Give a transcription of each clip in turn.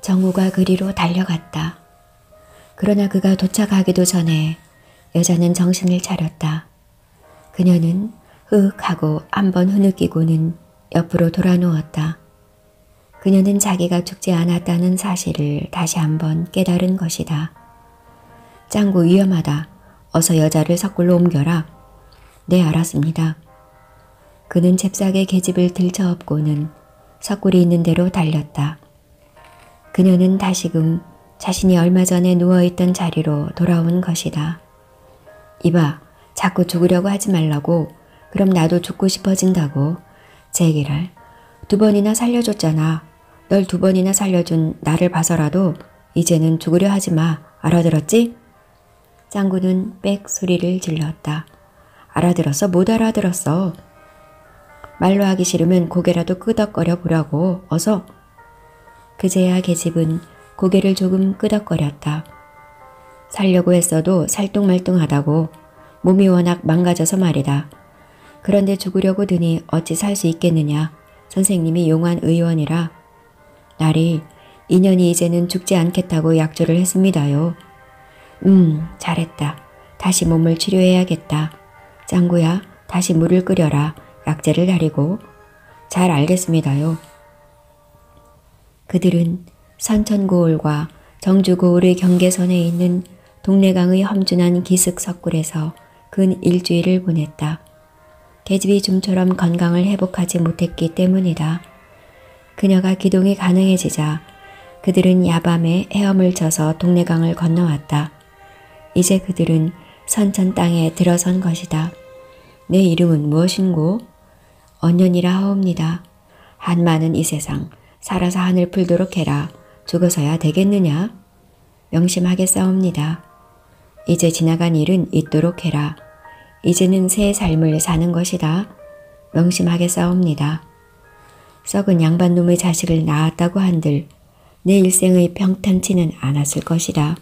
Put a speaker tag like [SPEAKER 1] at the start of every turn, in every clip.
[SPEAKER 1] 정우가 그리로 달려갔다. 그러나 그가 도착하기도 전에 여자는 정신을 차렸다. 그녀는 흐흑 하고 한번 흐느끼고는 옆으로 돌아 누웠다. 그녀는 자기가 죽지 않았다는 사실을 다시 한번 깨달은 것이다. 짱구 위험하다. 어서 여자를 석굴로 옮겨라. 네, 알았습니다. 그는 잽싸게 계집을 들쳐업고는 석굴이 있는 데로 달렸다. 그녀는 다시금 자신이 얼마 전에 누워있던 자리로 돌아온 것이다. 이봐, 자꾸 죽으려고 하지 말라고. 그럼 나도 죽고 싶어진다고. 제기를 2번이나 살려줬잖아. 널 2번이나 살려준 나를 봐서라도 이제는 죽으려 하지 마. 알아들었지? 짱구는 빽 소리를 질렀다. 알아들었어? 못 알아들었어. 말로 하기 싫으면 고개라도 끄덕거려 보라고. 어서. 그제야 계집은 고개를 조금 끄덕거렸다. 살려고 했어도 살뚱말뚱하다고. 몸이 워낙 망가져서 말이다. 그런데 죽으려고 드니 어찌 살 수 있겠느냐. 선생님이 용한 의원이라. 날이 인연이 이제는 죽지 않겠다고 약조를 했습니다요. 잘했다. 다시 몸을 치료해야겠다. 짱구야, 다시 물을 끓여라. 약재를 다리고. 잘 알겠습니다요. 그들은 선천고을과 정주고을의 경계선에 있는 동래강의 험준한 기슭석굴에서 근 일주일을 보냈다. 계집이 좀처럼 건강을 회복하지 못했기 때문이다. 그녀가 기동이 가능해지자 그들은 야밤에 헤엄을 쳐서 동래강을 건너왔다. 이제 그들은 선천 땅에 들어선 것이다. 내 이름은 무엇인고? 언년이라 하옵니다. 한마는 이 세상 살아서 하늘 풀도록 해라. 죽어서야 되겠느냐? 명심하겠사옵니다. 이제 지나간 일은 잊도록 해라. 이제는 새 삶을 사는 것이다. 명심하겠사옵니다. 썩은 양반놈의 자식을 낳았다고 한들 내 일생의 평탄치는 않았을 것이다.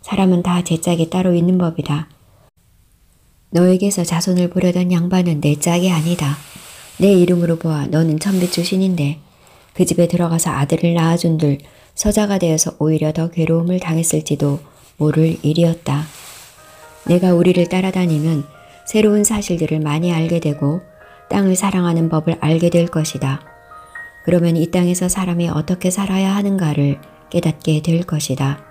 [SPEAKER 1] 사람은 다 제 짝이 따로 있는 법이다. 너에게서 자손을 보려던 양반은 내 짝이 아니다. 내 이름으로 보아 너는 천비 출신인데 그 집에 들어가서 아들을 낳아준들 서자가 되어서 오히려 더 괴로움을 당했을지도 모를 일이었다. 내가 우리를 따라다니면 새로운 사실들을 많이 알게 되고 땅을 사랑하는 법을 알게 될 것이다. 그러면 이 땅에서 사람이 어떻게 살아야 하는가를 깨닫게 될 것이다.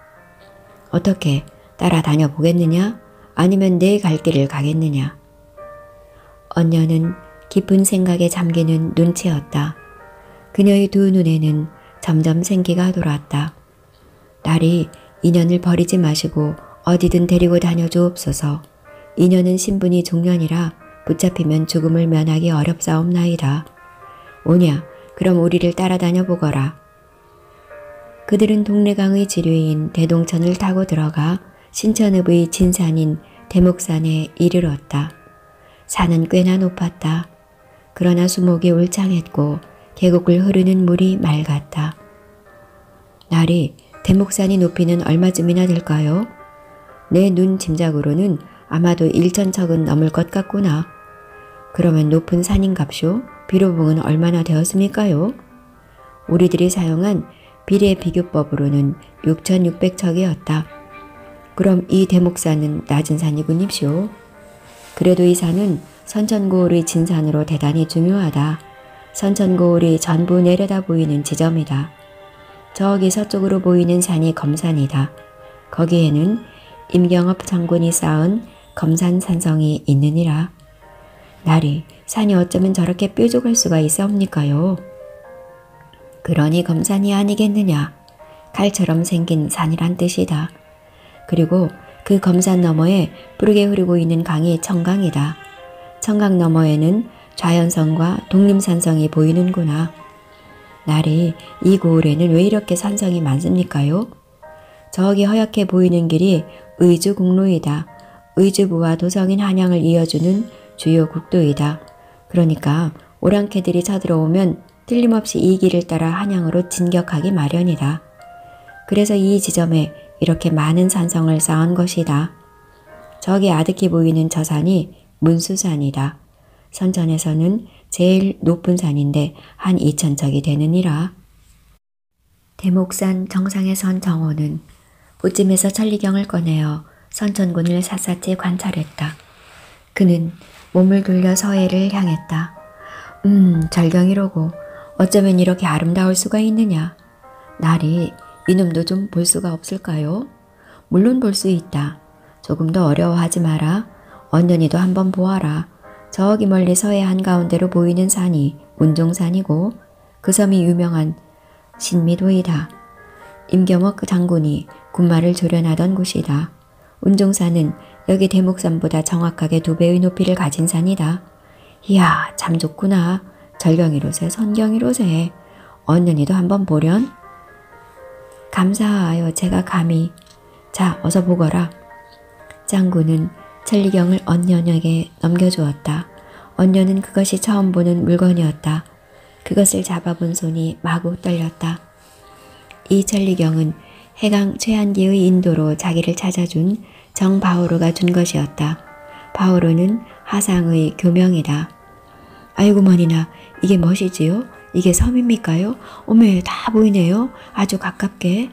[SPEAKER 1] 어떻게 따라다녀 보겠느냐? 아니면 내 갈 길을 가겠느냐? 언녀는 깊은 생각에 잠기는 눈치였다. 그녀의 두 눈에는 점점 생기가 돌았다. 딸이 인연을 버리지 마시고 어디든 데리고 다녀 주옵소서. 인연은 신분이 종년이라 붙잡히면 죽음을 면하기 어렵사옵나이다. 오냐, 그럼 우리를 따라다녀 보거라. 그들은 동래강의 지류인 대동천을 타고 들어가 신천읍의 진산인 대목산에 이르렀다. 산은 꽤나 높았다. 그러나 수목이 울창했고 계곡을 흐르는 물이 맑았다. 날이 대목산이 높이는 얼마쯤이나 될까요? 내 눈 짐작으로는 아마도 1,000척은 넘을 것 같구나. 그러면 높은 산인갑쇼? 비료봉은 얼마나 되었습니까요? 우리들이 사용한 비례 비교법으로는 6,600척이었다. 그럼 이 대목산은 낮은 산이군입쇼. 그래도 이 산은 선천고을의 진산으로 대단히 중요하다. 선천고을이 전부 내려다 보이는 지점이다. 저기 서쪽으로 보이는 산이 검산이다. 거기에는 임경업 장군이 쌓은 검산산성이 있느니라. 날이 산이 어쩌면 저렇게 뾰족할 수가 있사옵니까요? 그러니 검산이 아니겠느냐. 칼처럼 생긴 산이란 뜻이다. 그리고 그 검산 너머에 푸르게 흐르고 있는 강이 청강이다. 청강 너머에는 좌연성과 독림산성이 보이는구나. 날이 이 고을에는 왜 이렇게 산성이 많습니까요? 저기 허옇게 보이는 길이 의주국로이다. 의주부와 도성인 한양을 이어주는 주요 국도이다. 그러니까 오랑캐들이 쳐들어오면 틀림없이 이 길을 따라 한양으로 진격하기 마련이다. 그래서 이 지점에 이렇게 많은 산성을 쌓은 것이다. 저기 아득히 보이는 저 산이 문수산이다. 선천에서는 제일 높은 산인데 한 2,000척이 되느니라. 대목산 정상에 선 정호는 보찜에서 천리경을 꺼내어 선천군을 샅샅이 관찰했다. 그는 몸을 돌려 서해를 향했다. 절경이로고 어쩌면 이렇게 아름다울 수가 있느냐. 날이 이놈도 좀 볼 수가 없을까요? 물론 볼 수 있다. 조금 더 어려워하지 마라. 언년이도 한번 보아라. 저기 멀리 서해 한가운데로 보이는 산이 운종산이고 그 섬이 유명한 신미도이다. 임경옥 장군이 군마를 조련하던 곳이다. 운종산은 여기 대목산보다 정확하게 2배의 높이를 가진 산이다. 이야, 참 좋구나. 절경이로세 선경이로세. 언년이도 한번 보련? 감사하여 제가 감히. 자, 어서 보거라. 장군은 천리경을 언년에게 넘겨주었다. 언년은 그것이 처음 보는 물건이었다. 그것을 잡아본 손이 마구 떨렸다. 이 천리경은 해강 최한기의 인도로 자기를 찾아준 정 바오로가 준 것이었다. 바오로는 하상의 교명이다. 아이고 머니나, 이게 무엇이지요? 이게 섬입니까요? 어메, 다 보이네요. 아주 가깝게.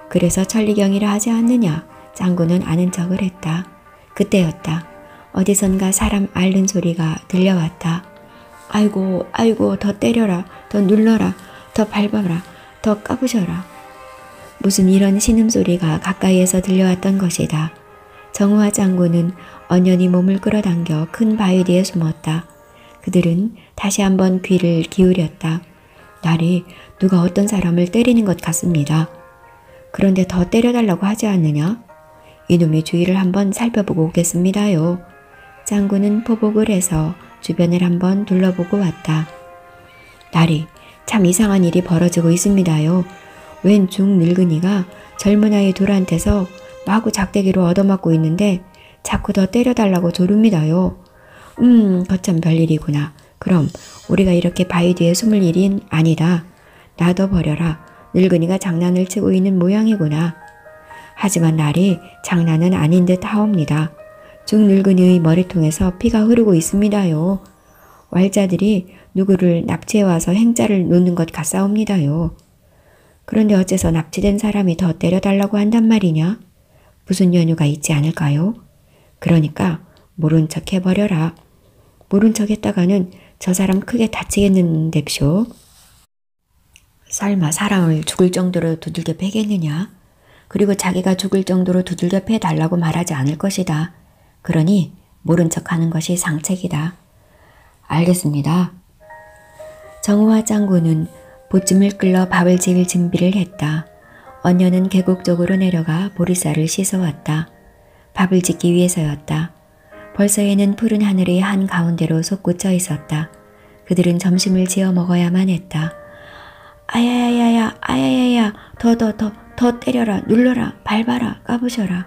[SPEAKER 1] 그래서 천리경이라 하지 않느냐. 장군은 아는 척을 했다. 그때였다. 어디선가 사람 앓는 소리가 들려왔다. 아이고, 아이고, 더 때려라, 더 눌러라, 더 밟아라, 더 까부셔라. 무슨 이런 신음소리가 가까이에서 들려왔던 것이다. 정우와 장군은 언년이 몸을 끌어당겨 큰 바위 뒤에 숨었다. 그들은 다시 한번 귀를 기울였다. 날이 누가 어떤 사람을 때리는 것 같습니다. 그런데 더 때려달라고 하지 않느냐? 이놈의 주위를 한번 살펴보고 오겠습니다요. 장군은 포복을 해서 주변을 한번 둘러보고 왔다. 날이 참 이상한 일이 벌어지고 있습니다요. 웬 중늙은이가 젊은 아이 둘한테서 마구 작대기로 얻어맞고 있는데 자꾸 더 때려달라고 조릅니다요. 거참 별일이구나. 그럼 우리가 이렇게 바위 뒤에 숨을 일인 아니다. 놔둬버려라. 늙은이가 장난을 치고 있는 모양이구나. 하지만 날이 장난은 아닌 듯 하옵니다. 중늙은이의 머리통에서 피가 흐르고 있습니다요. 왈자들이 누구를 납치해와서 행자를 놓는 것 같사옵니다요. 그런데 어째서 납치된 사람이 더 때려달라고 한단 말이냐? 무슨 연유가 있지 않을까요? 그러니까 모른 척 해버려라. 모른 척 했다가는 저 사람 크게 다치겠는데쇼. 설마 사람을 죽을 정도로 두들겨 패겠느냐? 그리고 자기가 죽을 정도로 두들겨 패달라고 말하지 않을 것이다. 그러니 모른 척하는 것이 상책이다. 알겠습니다. 정우와 장군은 보찜을 끌러 밥을 지을 준비를 했다. 언년은 계곡 쪽으로 내려가 보리쌀을 씻어왔다. 밥을 짓기 위해서였다. 벌써 해는 푸른 하늘의 한가운데로 솟구쳐 있었다. 그들은 점심을 지어 먹어야만 했다. 아야야야야, 아야야야, 더 때려라, 눌러라, 밟아라, 까부셔라.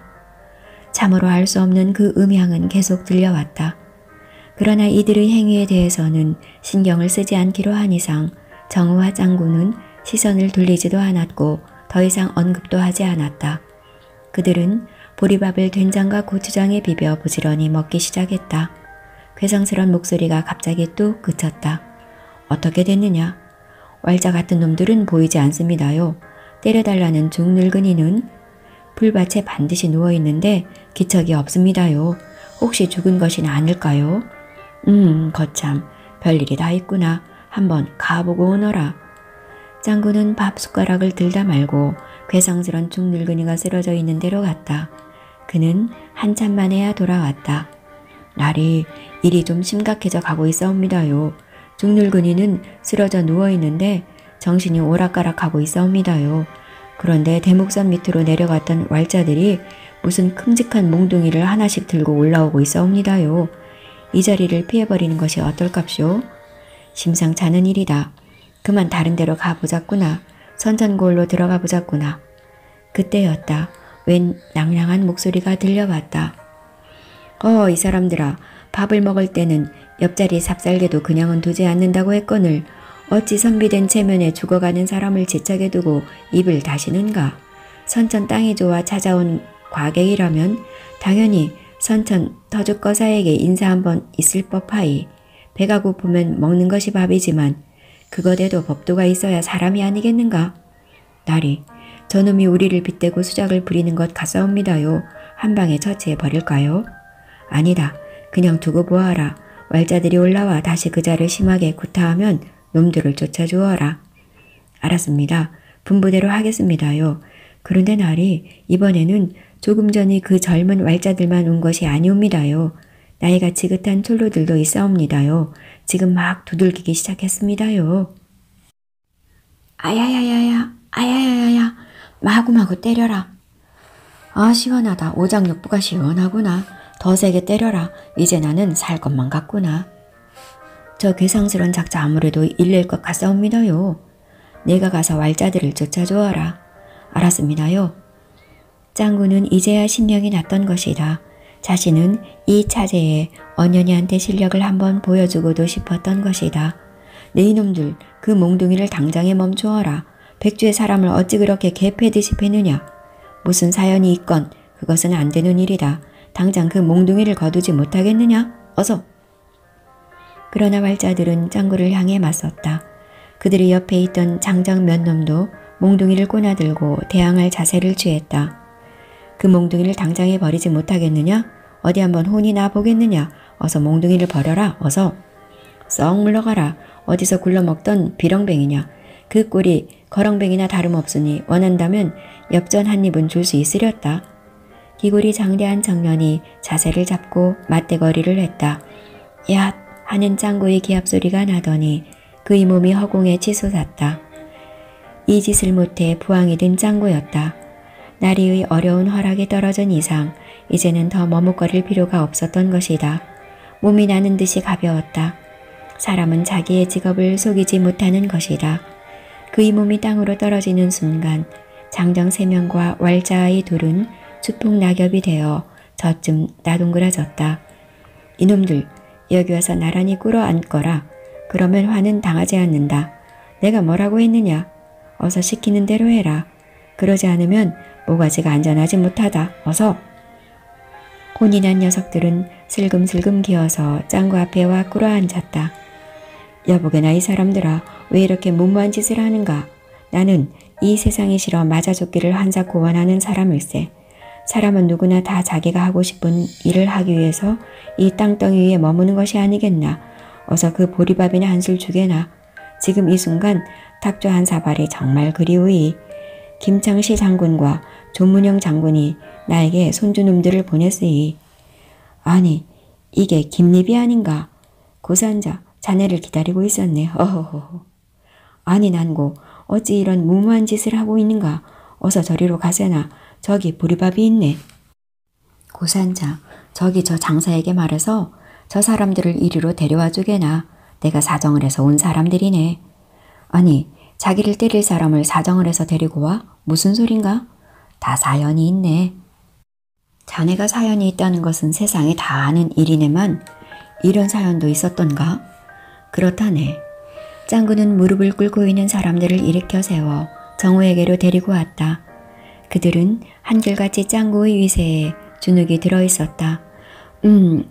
[SPEAKER 1] 참으로 알 수 없는 그 음향은 계속 들려왔다. 그러나 이들의 행위에 대해서는 신경을 쓰지 않기로 한 이상 정우와 장군은 시선을 돌리지도 않았고 더 이상 언급도 하지 않았다. 그들은 보리밥을 된장과 고추장에 비벼 부지런히 먹기 시작했다. 괴상스런 목소리가 갑자기 뚝 그쳤다. 어떻게 됐느냐? 왈자 같은 놈들은 보이지 않습니다요. 때려달라는 중늙은이는 풀밭에 반드시 누워있는데 기척이 없습니다요. 혹시 죽은 것이나 아닐까요? 거참 별일이 다 있구나. 한번 가보고 오너라. 장군은 밥 숟가락을 들다 말고 괴상스런 중늙은이가 쓰러져 있는 데로 갔다. 그는 한참 만에야 돌아왔다. 날이 일이 좀 심각해져 가고 있사옵니다요. 중늙은이는 쓰러져 누워있는데 정신이 오락가락하고 있사옵니다요. 그런데 대목산 밑으로 내려갔던 왈자들이 무슨 큼직한 몽둥이를 하나씩 들고 올라오고 있사옵니다요. 이 자리를 피해버리는 것이 어떨깝쇼? 심상찮은 일이다. 그만 다른 데로 가보자꾸나. 선전골로 들어가 보자꾸나. 그때였다. 웬 낭낭한 목소리가 들려왔다. 이 사람들아, 밥을 먹을 때는 옆자리 삽살개도 그냥은 두지 않는다고 했거늘 어찌 선비된 체면에 죽어가는 사람을 지척에 두고 입을 다시는가. 선천 땅이 좋아 찾아온 과객이라면 당연히 선천 터줏거사에게 인사 한번 있을 법하이. 배가 고프면 먹는 것이 밥이지만 그것에도 법도가 있어야 사람이 아니겠는가. 날이 저놈이 우리를 빗대고 수작을 부리는 것 같사옵니다요. 한 방에 처치해 버릴까요? 아니다. 그냥 두고 보아라. 왈자들이 올라와 다시 그자를 심하게 구타하면 놈들을 쫓아주어라. 알았습니다. 분부대로 하겠습니다요. 그런데 날이 이번에는 조금 전에 그 젊은 왈자들만 온 것이 아니옵니다요. 나이가 지긋한 촐로들도 있사옵니다요. 지금 막 두들기기 시작했습니다요. 아야야야야, 아야야야야, 마구마구 때려라. 아, 시원하다. 오장육부가 시원하구나. 더 세게 때려라. 이제 나는 살 것만 같구나. 저 괴상스런 작자 아무래도 일낼 것 같사옵니다요. 내가 가서 왈자들을 쫓아주어라. 알았습니다요. 짱구는 이제야 신명이 났던 것이다. 자신은 이 차제에 언연이한테 실력을 한번 보여주고도 싶었던 것이다. 네 이놈들, 그 몽둥이를 당장에 멈추어라. 백주의 사람을 어찌 그렇게 개패듯이 패느냐. 무슨 사연이 있건 그것은 안 되는 일이다. 당장 그 몽둥이를 거두지 못하겠느냐? 어서. 그러나 왈자들은 짱구를 향해 맞섰다. 그들의 옆에 있던 장정 몇 놈도 몽둥이를 꼬나들고 대항할 자세를 취했다. 그 몽둥이를 당장에 버리지 못하겠느냐? 어디 한번 혼이 나 보겠느냐? 어서 몽둥이를 버려라. 어서. 썩 물러가라. 어디서 굴러먹던 비렁뱅이냐. 그 꼴이 거렁뱅이나 다름없으니 원한다면 엽전 한 입은 줄 수 있으렸다. 기골이 장대한 청년이 자세를 잡고 맞대거리를 했다. 야 하는 짱구의 기합소리가 나더니 그의 몸이 허공에 치솟았다. 이 짓을 못해 부항이 든 짱구였다. 나리의 어려운 허락에 떨어진 이상 이제는 더 머뭇거릴 필요가 없었던 것이다. 몸이 나는 듯이 가벼웠다. 사람은 자기의 직업을 속이지 못하는 것이다. 그의 몸이 땅으로 떨어지는 순간 장정 3명과 왈자의 둘은 추풍 낙엽이 되어 저쯤 나동그라졌다. 이놈들 여기 와서 나란히 꿇어앉거라. 그러면 화는 당하지 않는다. 내가 뭐라고 했느냐. 어서 시키는 대로 해라. 그러지 않으면 모가지가 안전하지 못하다. 어서. 혼이 난 녀석들은 슬금슬금 기어서 짱구 앞에 와 꿇어앉았다. 여보게나 이 사람들아 왜 이렇게 무모한 짓을 하는가. 나는 이 세상이 싫어 맞아 죽기를 한사코 원하는 사람일세. 사람은 누구나 다 자기가 하고 싶은 일을 하기 위해서 이 땅덩이 위에 머무는 것이 아니겠나. 어서 그 보리밥이나 한술 주게나. 지금 이 순간 탁조 한 사발이 정말 그리우이. 김창시 장군과 조문영 장군이 나에게 손주놈들을 보냈으이. 아니 이게 김립이 아닌가. 고산자 자네를 기다리고 있었네. 어허허. 아니 난고 어찌 이런 무모한 짓을 하고 있는가. 어서 저리로 가세나. 저기 보리밥이 있네. 고산자 저기 저 장사에게 말해서 저 사람들을 이리로 데려와 주게나. 내가 사정을 해서 온 사람들이네. 아니 자기를 때릴 사람을 사정을 해서 데리고 와? 무슨 소린가? 다 사연이 있네. 자네가 사연이 있다는 것은 세상에 다 아는 일이네만 이런 사연도 있었던가? 그렇다네. 짱구는 무릎을 꿇고 있는 사람들을 일으켜 세워 정우에게로 데리고 왔다. 그들은 한결같이 짱구의 위세에 주눅이 들어있었다.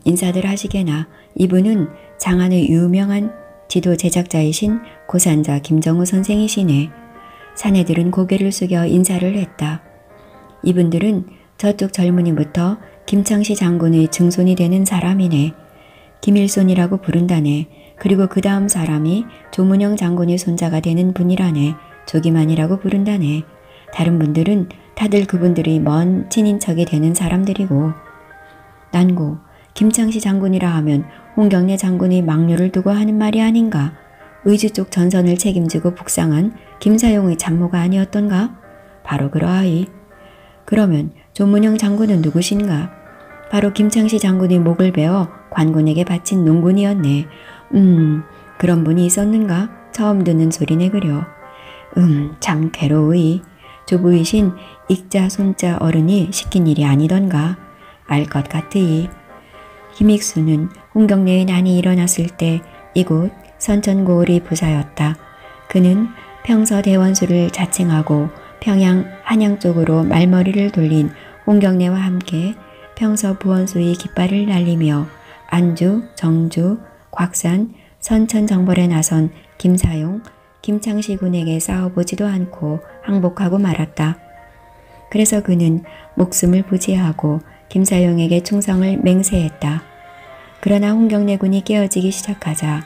[SPEAKER 1] 인사들 하시게나. 이분은 장안의 유명한 지도 제작자이신 고산자 김정우 선생이시네. 사내들은 고개를 숙여 인사를 했다. 이분들은 저쪽 젊은이부터 김창시 장군의 증손이 되는 사람이네. 김일손이라고 부른다네. 그리고 그 다음 사람이 조문영 장군의 손자가 되는 분이라네. 조기만이라고 부른다네. 다른 분들은 다들 그분들이 먼 친인척이 되는 사람들이고. 난고 김창시 장군이라 하면 홍경래 장군이 막류를 두고 하는 말이 아닌가. 의주 쪽 전선을 책임지고 북상한 김사용의 참모가 아니었던가? 바로 그러하이. 그러면 조문영 장군은 누구신가? 바로 김창시 장군의 목을 베어 관군에게 바친 농군이었네. 그런 분이 있었는가? 처음 듣는 소리네 그려. 참 괴로우이. 조부이신 익자 손자 어른이 시킨 일이 아니던가. 알 것 같으이. 김익수는 홍경래의 난이 일어났을 때 이곳 선천고을의 부사였다. 그는 평서 대원수를 자칭하고 평양 한양 쪽으로 말머리를 돌린 홍경래와 함께 평서 부원수의 깃발을 날리며 안주, 정주, 곽산, 선천 정벌에 나선 김사용, 김창시 군에게 싸워보지도 않고 항복하고 말았다. 그래서 그는 목숨을 부지하고 김사용에게 충성을 맹세했다. 그러나 홍경래군이 깨어지기 시작하자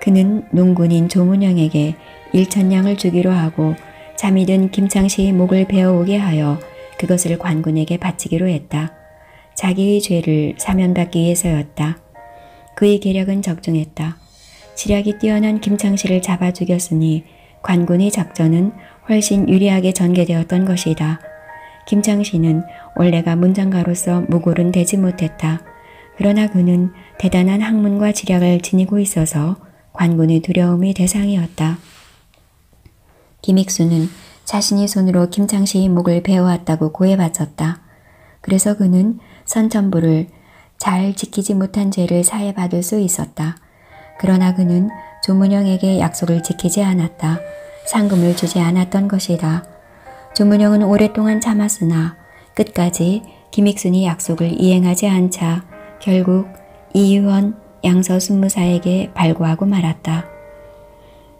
[SPEAKER 1] 그는 농군인 조문영에게 1,000냥을 주기로 하고 잠이 든 김창시의 목을 베어오게 하여 그것을 관군에게 바치기로 했다. 자기의 죄를 사면받기 위해서였다. 그의 계략은 적중했다. 지략이 뛰어난 김창시를 잡아 죽였으니 관군의 작전은 훨씬 유리하게 전개되었던 것이다. 김창시는 원래가 문장가로서 무골은 되지 못했다. 그러나 그는 대단한 학문과 지략을 지니고 있어서 관군의 두려움의 대상이었다. 김익수는 자신이 손으로 김창시의 목을 베어왔다고 고해바쳤다. 그래서 그는 선천부를 잘 지키지 못한 죄를 사해받을 수 있었다. 그러나 그는 조문영에게 약속을 지키지 않았다. 상금을 주지 않았던 것이다. 조문영은 오랫동안 참았으나 끝까지 김익순이 약속을 이행하지 않자 결국 이유원 양서순무사에게 발고하고 말았다.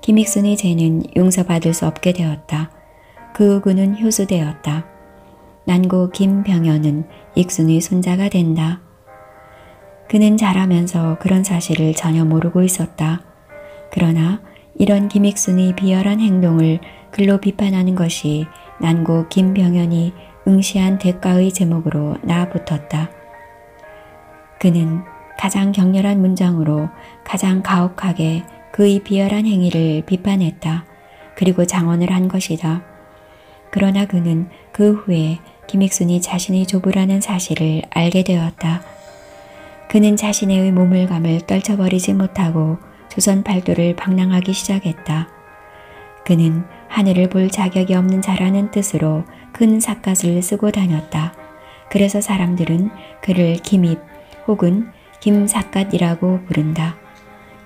[SPEAKER 1] 김익순의 죄는 용서받을 수 없게 되었다. 그 후 그는 효수되었다. 난고 김병현은 익순의 손자가 된다. 그는 자라면서 그런 사실을 전혀 모르고 있었다. 그러나 이런 김익순의 비열한 행동을 글로 비판하는 것이 난고 김병현이 응시한 대가의 제목으로 나붙었다. 그는 가장 격렬한 문장으로 가장 가혹하게 그의 비열한 행위를 비판했다. 그리고 장언을 한 것이다. 그러나 그는 그 후에 김익순이 자신의 조부라는 사실을 알게 되었다. 그는 자신의 몸을 감을 떨쳐버리지 못하고 조선 팔도를 방랑하기 시작했다. 그는 하늘을 볼 자격이 없는 자라는 뜻으로 큰 삿갓을 쓰고 다녔다. 그래서 사람들은 그를 김입 혹은 김삿갓이라고 부른다.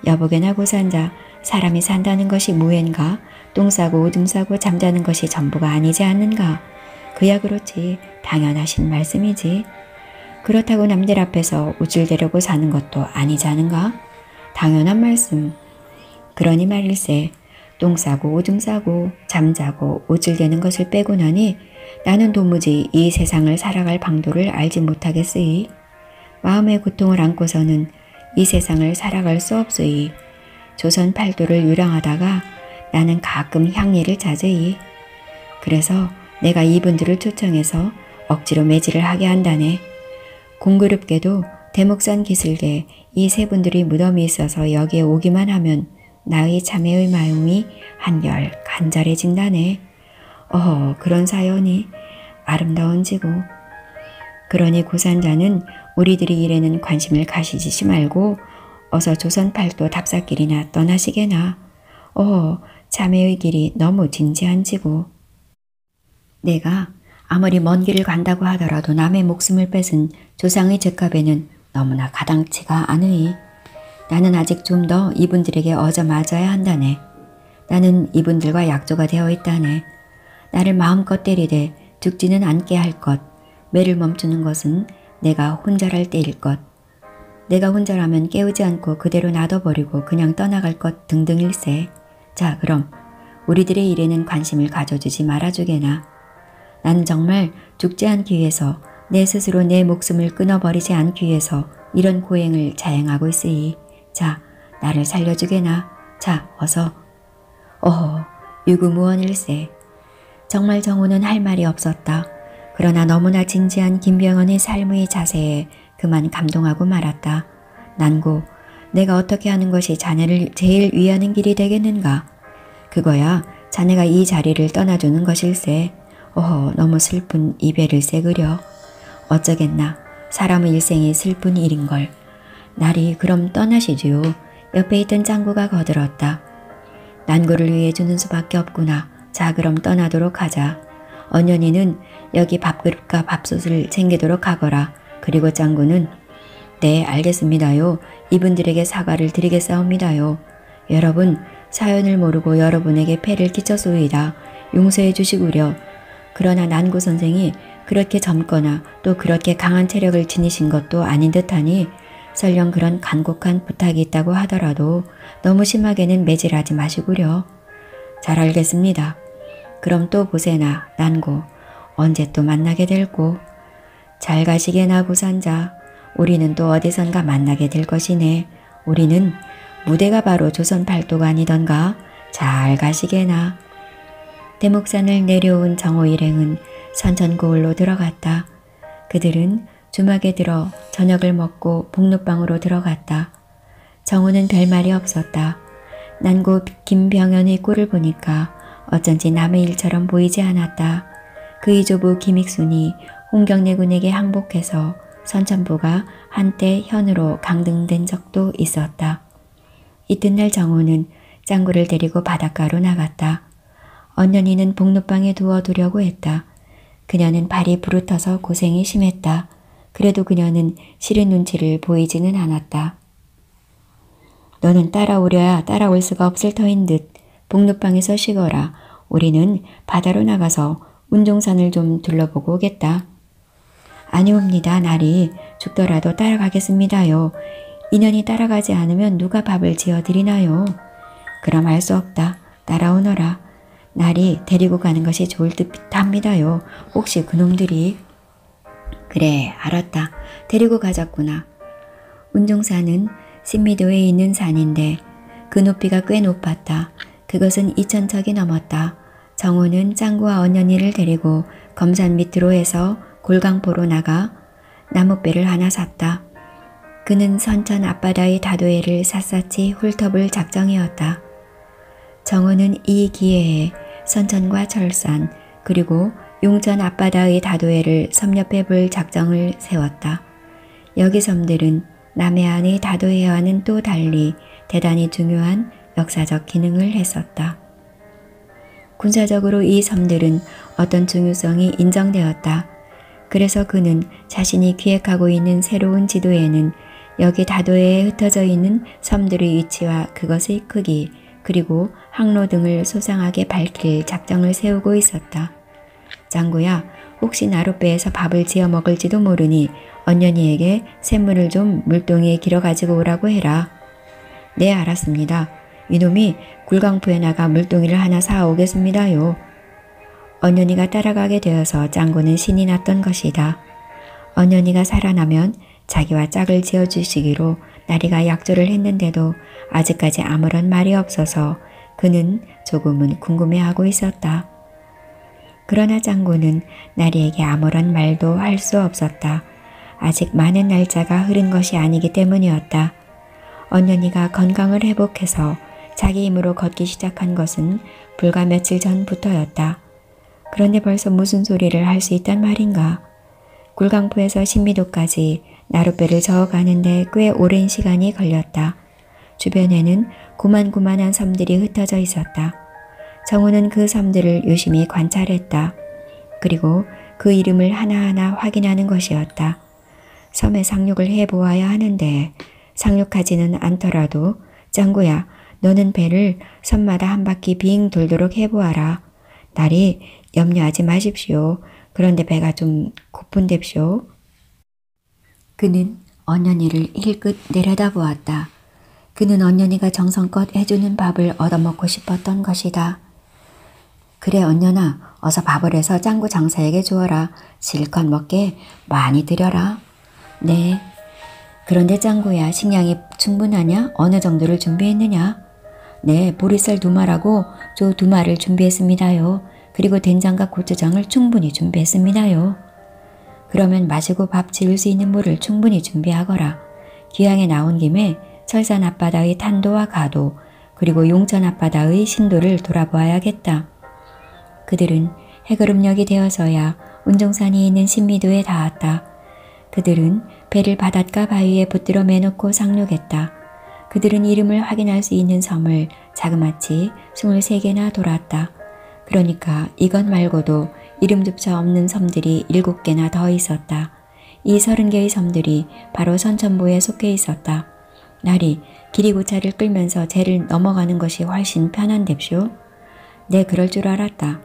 [SPEAKER 1] 여보게나 고산자, 사람이 산다는 것이 무엔가? 똥 싸고 오줌 싸고 잠자는 것이 전부가 아니지 않는가? 그야 그렇지. 당연하신 말씀이지. 그렇다고 남들 앞에서 우쭐대려고 사는 것도 아니지 않은가? 당연한 말씀. 그러니 말일세. 똥 싸고 오줌 싸고 잠자고 우쭐대는 것을 빼고 나니 나는 도무지 이 세상을 살아갈 방도를 알지 못하겠으이. 마음의 고통을 안고서는 이 세상을 살아갈 수 없으이. 조선 팔도를 유랑하다가 나는 가끔 향리를 찾으이. 그래서 내가 이분들을 초청해서 억지로 매질을 하게 한다네. 공교롭게도 대목산 기슭에 이 세 분들이 무덤이 있어서 여기에 오기만 하면 나의 자매의 마음이 한결 간절해진다네. 어허, 그런 사연이 아름다운지고. 그러니 고산자는 우리들이 일에는 관심을 가시지 말고 어서 조선 팔도 답사길이나 떠나시게나. 어허, 자매의 길이 너무 진지한지고. 내가 아무리 먼 길을 간다고 하더라도 남의 목숨을 뺏은 조상의 죄값에는 너무나 가당치가 않으니 나는 아직 좀 더 이분들에게 얻어맞아야 한다네. 나는 이분들과 약조가 되어 있다네. 나를 마음껏 때리되 죽지는 않게 할 것, 매를 멈추는 것은 내가 혼자랄 때일 것, 내가 혼자라면 깨우지 않고 그대로 놔둬버리고 그냥 떠나갈 것 등등일세. 자, 그럼 우리들의 일에는 관심을 가져주지 말아주게나. 나는 정말 죽지 않기 위해서 내 스스로 내 목숨을 끊어버리지 않기 위해서 이런 고행을 자행하고 있으니 자, 나를 살려주게나. 자, 어서. 어허, 유구무원일세. 정말 정우는 할 말이 없었다. 그러나 너무나 진지한 김병헌의 삶의 자세에 그만 감동하고 말았다. 난고, 내가 어떻게 하는 것이 자네를 제일 위하는 길이 되겠는가? 그거야 자네가 이 자리를 떠나주는 것일세. 어허, 너무 슬픈 이별일세 그려. 어쩌겠나. 사람의 일생이 슬픈 일인걸. 날이 그럼 떠나시지요. 옆에 있던 짱구가 거들었다. 난구를 위해 주는 수밖에 없구나. 자, 그럼 떠나도록 하자. 언년이는 여기 밥그릇과 밥솥을 챙기도록 하거라. 그리고 짱구는 네, 알겠습니다요. 이분들에게 사과를 드리겠사옵니다요. 여러분, 사연을 모르고 여러분에게 폐를 끼쳤소이다. 용서해 주시구려. 그러나 난구 선생이 그렇게 젊거나 또 그렇게 강한 체력을 지니신 것도 아닌 듯하니 설령 그런 간곡한 부탁이 있다고 하더라도 너무 심하게는 매질하지 마시구려. 잘 알겠습니다. 그럼 또 보세나 난고 언제 또 만나게 될꼬. 잘 가시게나 부산자. 우리는 또 어디선가 만나게 될 것이네. 우리는 무대가 바로 조선 팔도가 아니던가. 잘 가시게나. 대목산을 내려온 정호 일행은 선천고을로 들어갔다. 그들은 주막에 들어 저녁을 먹고 복록방으로 들어갔다. 정호는 별말이 없었다. 난고 김병연의 꼴을 보니까 어쩐지 남의 일처럼 보이지 않았다. 그의 조부 김익순이 홍경래군에게 항복해서 선천부가 한때 현으로 강등된 적도 있었다. 이튿날 정호는 짱구를 데리고 바닷가로 나갔다. 언년이는 복록방에 두어두려고 했다. 그녀는 발이 부르터서 고생이 심했다. 그래도 그녀는 싫은 눈치를 보이지는 않았다. 너는 따라오려야 따라올 수가 없을 터인 듯 복록방에서 쉬거라. 우리는 바다로 나가서 운종산을 좀 둘러보고 오겠다. 아니옵니다. 날이 죽더라도 따라가겠습니다요. 인연이 따라가지 않으면 누가 밥을 지어드리나요? 그럼 할 수 없다. 따라오너라. 날이 데리고 가는 것이 좋을 듯 합니다요. 혹시 그놈들이… 그래 알았다. 데리고 가자꾸나. 운종산은 신미도에 있는 산인데 그 높이가 꽤 높았다. 그것은 2000척이 넘었다. 정호는 짱구와 언년이를 데리고 검산 밑으로 해서 골강포로 나가 나무배를 하나 샀다. 그는 선천 앞바다의 다도해를 샅샅이 훑어볼 작정이었다. 정호는 이 기회에 선천과 철산 그리고 용천 앞바다의 다도해를 섭렵해 볼 작정을 세웠다. 여기 섬들은 남해안의 다도해와는 또 달리 대단히 중요한 역사적 기능을 했었다. 군사적으로 이 섬들은 어떤 중요성이 인정되었다. 그래서 그는 자신이 기획하고 있는 새로운 지도에는 여기 다도해에 흩어져 있는 섬들의 위치와 그것의 크기 그리고 항로 등을 소상하게 밝힐 작정을 세우고 있었다. 짱구야, 혹시 나룻배에서 밥을 지어 먹을지도 모르니 언년이에게 샘물을 좀 물동이에 길어 가지고 오라고 해라. 네, 알았습니다. 이놈이 굴강포에 나가 물동이를 하나 사오겠습니다요. 언년이가 따라가게 되어서 짱구는 신이 났던 것이다. 언년이가 살아나면 자기와 짝을 지어주시기로 나리가 약조를 했는데도 아직까지 아무런 말이 없어서 그는 조금은 궁금해하고 있었다. 그러나 짱구는 나리에게 아무런 말도 할 수 없었다. 아직 많은 날짜가 흐른 것이 아니기 때문이었다. 언년이가 건강을 회복해서 자기 힘으로 걷기 시작한 것은 불과 며칠 전부터였다. 그런데 벌써 무슨 소리를 할 수 있단 말인가. 굴강포에서 신미도까지 나룻배를 저어가는데 꽤 오랜 시간이 걸렸다. 주변에는 고만고만한 섬들이 흩어져 있었다. 정우는 그 섬들을 유심히 관찰했다. 그리고 그 이름을 하나하나 확인하는 것이었다. 섬에 상륙을 해보아야 하는데 상륙하지는 않더라도 짱구야, 너는 배를 섬마다 한 바퀴 빙 돌도록 해보아라. 날이 염려하지 마십시오. 그런데 배가 좀 고픈뎁쇼. 그는 언년이를 힐끗 내려다보았다. 그는 언년이가 정성껏 해주는 밥을 얻어먹고 싶었던 것이다. 그래 언년아, 어서 밥을 해서 짱구 장사에게 주어라. 실컷 먹게 많이 드려라. 네. 그런데 짱구야, 식량이 충분하냐? 어느 정도를 준비했느냐? 네, 보리쌀 2마하고 조 2마를 준비했습니다요. 그리고 된장과 고추장을 충분히 준비했습니다요. 그러면 마시고 밥 지을 수 있는 물을 충분히 준비하거라. 기왕에 나온 김에 철산 앞바다의 탄도와 가도 그리고 용천 앞바다의 신도를 돌아보아야겠다. 그들은 해그름역이 되어서야 운종산이 있는 신미도에 닿았다. 그들은 배를 바닷가 바위에 붙들어 매놓고 상륙했다. 그들은 이름을 확인할 수 있는 섬을 자그마치 23개나 돌았다. 그러니까 이것 말고도 이름조차 없는 섬들이 7개나 더 있었다. 이 30개의 섬들이 바로 선천부에 속해 있었다. 날이 기리고차를 끌면서 제를 넘어가는 것이 훨씬 편한뎁쇼? 네, 그럴 줄 알았다.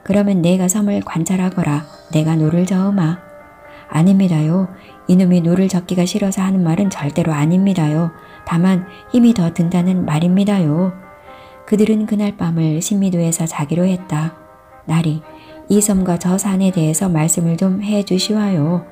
[SPEAKER 1] 그러면 내가 섬을 관찰하거라. 내가 노를 저으마. 아닙니다요. 이놈이 노를 젓기가 싫어서 하는 말은 절대로 아닙니다요. 다만 힘이 더 든다는 말입니다요. 그들은 그날 밤을 신미도에서 자기로 했다. 날이 이 섬과 저 산에 대해서 말씀을 좀 해주시와요.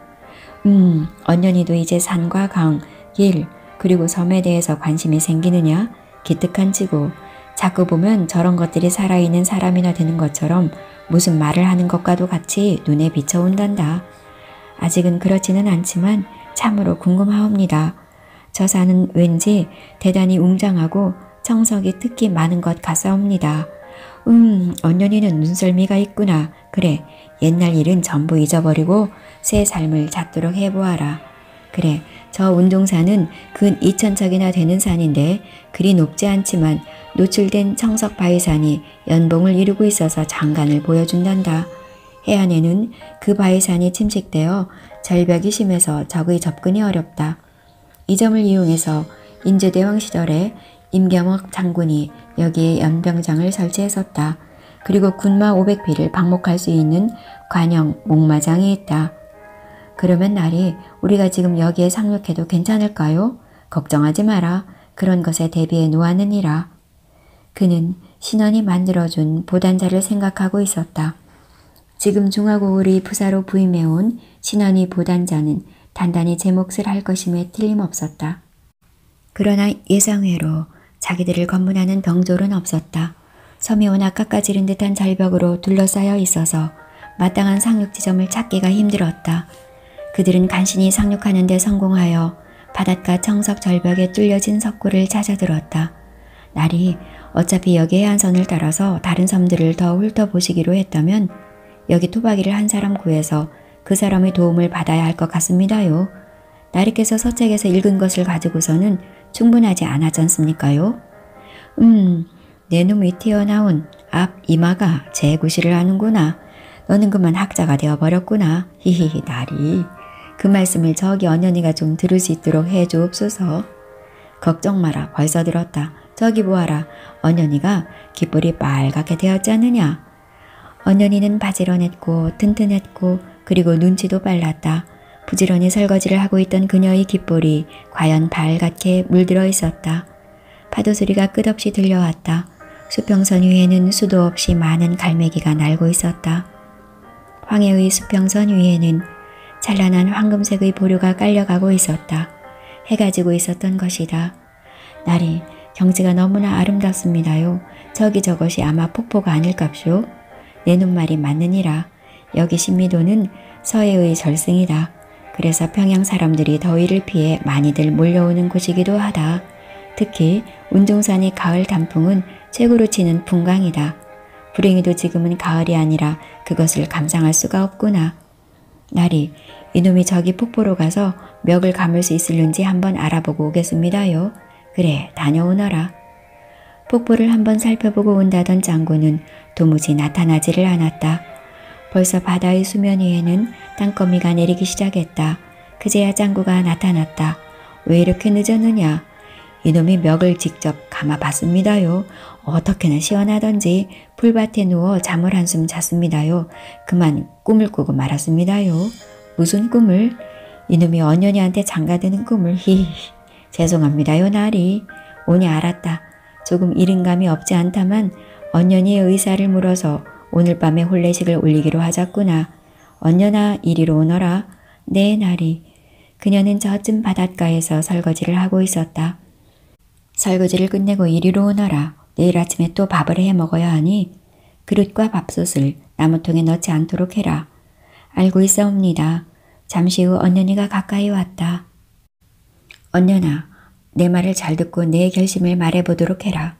[SPEAKER 1] 언년이도 이제 산과 강, 길, 그리고 섬에 대해서 관심이 생기느냐? 기특한치고 자꾸 보면 저런 것들이 살아있는 사람이나 되는 것처럼 무슨 말을 하는 것과도 같이 눈에 비쳐온단다. 아직은 그렇지는 않지만 참으로 궁금하옵니다. 저 산은 왠지 대단히 웅장하고 청석이 특히 많은 것 같사옵니다. 언년이는 눈썰미가 있구나. 그래, 옛날 일은 전부 잊어버리고 새 삶을 찾도록 해보아라. 그래, 저 운동산은 근 2000척이나 되는 산인데 그리 높지 않지만 노출된 청석 바위산이 연봉을 이루고 있어서 장관을 보여준단다. 해안에는 그 바위산이 침식되어 절벽이 심해서 적의 접근이 어렵다. 이 점을 이용해서 인제대왕 시절에 임경옥 장군이 여기에 연병장을 설치했었다. 그리고 군마 500피를 방목할 수 있는 관영 목마장이 있다. 그러면 날이 우리가 지금 여기에 상륙해도 괜찮을까요? 걱정하지 마라. 그런 것에 대비해 놓았느니라. 그는 신원이 만들어준 보단자를 생각하고 있었다. 지금 중화고을이 부사로 부임해온 신원이 보단자는 단단히 제 몫을 할 것임에 틀림없었다. 그러나 예상외로 자기들을 검문하는 병졸은 없었다. 섬이 워낙 깎아지른 듯한 절벽으로 둘러싸여 있어서 마땅한 상륙 지점을 찾기가 힘들었다. 그들은 간신히 상륙하는 데 성공하여 바닷가 청석 절벽에 뚫려진 석굴을 찾아들었다. 날이 어차피 여기 해안선을 따라서 다른 섬들을 더 훑어보시기로 했다면 여기 토박이를 한 사람 구해서 그 사람의 도움을 받아야 할 것 같습니다요. 나리께서 서책에서 읽은 것을 가지고서는 충분하지 않았지 않습니까요? 내 놈이 튀어나온 앞 이마가 제 구실을 하는구나. 너는 그만 학자가 되어버렸구나. 히히히 나리. 그 말씀을 저기 언년이가 좀 들을 수 있도록 해주옵소서. 걱정 마라. 벌써 들었다. 저기 보아라. 언년이가 귓볼이 빨갛게 되었지 않느냐. 언년이는 바지런했고 튼튼했고 그리고 눈치도 빨랐다. 부지런히 설거지를 하고 있던 그녀의 귓볼이 과연 빨갛게 물들어 있었다. 파도 소리가 끝없이 들려왔다. 수평선 위에는 수도 없이 많은 갈매기가 날고 있었다. 황해의 수평선 위에는 찬란한 황금색의 보류가 깔려가고 있었다. 해가 지고 있었던 것이다. 날이 경치가 너무나 아름답습니다요. 저것이 아마 폭포가 아닐깝쇼. 내 눈말이 맞느니라. 여기 신미도는 서해의 절승이다. 그래서 평양 사람들이 더위를 피해 많이들 몰려오는 곳이기도 하다. 특히 운종산의 가을 단풍은 최고로 치는 풍광이다. 불행히도 지금은 가을이 아니라 그것을 감상할 수가 없구나. 날이 이놈이 저기 폭포로 가서 멱을 감을 수 있을는지 한번 알아보고 오겠습니다요. 그래, 다녀오너라. 폭포를 한번 살펴보고 온다던 장군은 도무지 나타나지를 않았다. 벌써 바다의 수면 위에는 땅거미가 내리기 시작했다. 그제야 짱구가 나타났다. 왜 이렇게 늦었느냐? 이놈이 멱을 직접 감아봤습니다요. 어떻게나 시원하던지 풀밭에 누워 잠을 한숨 잤습니다요. 그만 꿈을 꾸고 말았습니다요. 무슨 꿈을? 이놈이 언년이한테 장가드는 꿈을. 히히. 죄송합니다요 나리. 오니 알았다. 조금 이른 감이 없지 않다만 언년이의 의사를 물어서 오늘 밤에 혼례식을 올리기로 하자꾸나. 언년아 이리로 오너라. 네 나리. 그녀는 저쯤 바닷가에서 설거지를 하고 있었다. 설거지를 끝내고 이리로 오너라. 내일 아침에 또 밥을 해 먹어야 하니 그릇과 밥솥을 나무통에 넣지 않도록 해라. 알고 있사옵니다. 잠시 후 언년이가 가까이 왔다. 언년아, 내 말을 잘 듣고 내 결심을 말해보도록 해라.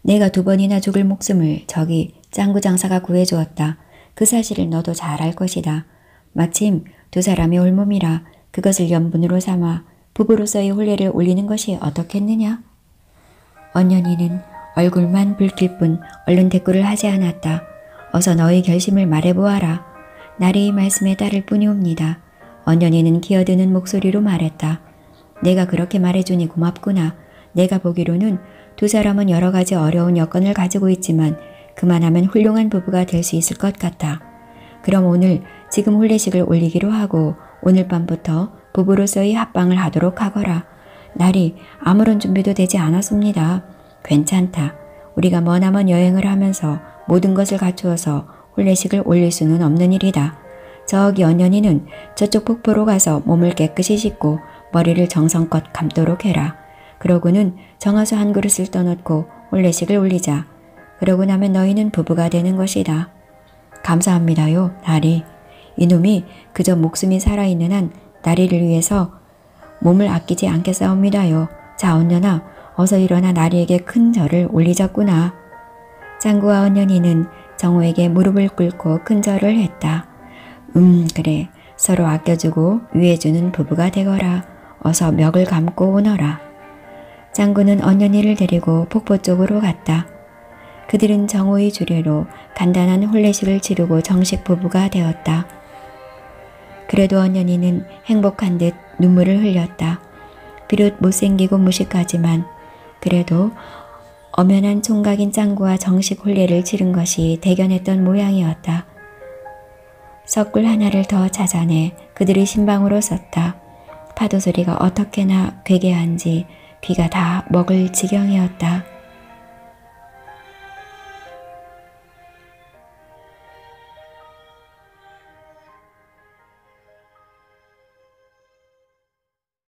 [SPEAKER 1] 내가 2번이나 죽을 목숨을 저기 짱구 장사가 구해주었다. 그 사실을 너도 잘 알 것이다. 마침 2 사람이 올몸이라 그것을 연분으로 삼아 부부로서의 혼례를 올리는 것이 어떻겠느냐? 언년이는 얼굴만 붉힐 뿐 얼른 대꾸를 하지 않았다. 어서 너의 결심을 말해보아라. 나리의 말씀에 따를 뿐이옵니다. 언년이는 기어드는 목소리로 말했다. 내가 그렇게 말해주니 고맙구나. 내가 보기로는 2 사람은 여러 가지 어려운 여건을 가지고 있지만 그만하면 훌륭한 부부가 될 수 있을 것 같아. 그럼 오늘 지금 혼례식을 올리기로 하고 오늘 밤부터 부부로서의 합방을 하도록 하거라. 날이 아무런 준비도 되지 않았습니다. 괜찮다. 우리가 머나먼 여행을 하면서 모든 것을 갖추어서 혼례식을 올릴 수는 없는 일이다. 저기 언년이는 저쪽 폭포로 가서 몸을 깨끗이 씻고 머리를 정성껏 감도록 해라. 그러고는 정화수 한 그릇을 떠놓고 혼례식을 올리자. 그러고 나면 너희는 부부가 되는 것이다. 감사합니다요, 나리. 이놈이 그저 목숨이 살아있는 한 나리를 위해서 몸을 아끼지 않겠사옵니다요. 자, 언년아, 어서 일어나 나리에게 큰 절을 올리자꾸나. 짱구와 언년이는 정호에게 무릎을 꿇고 큰 절을 했다. 그래. 서로 아껴주고 위해주는 부부가 되거라. 어서 멱을 감고 오너라. 짱구는 언년이를 데리고 폭포 쪽으로 갔다. 그들은 정호의 주례로 간단한 혼례식을 치르고 정식 부부가 되었다. 그래도 언년이는 행복한 듯 눈물을 흘렸다. 비록 못생기고 무식하지만 그래도 엄연한 총각인 짱구와 정식 혼례를 치른 것이 대견했던 모양이었다. 석굴 하나를 더 찾아내 그들의 신방으로 썼다. 파도 소리가 어떻게나 괴괴한지 귀가 다 먹을 지경이었다.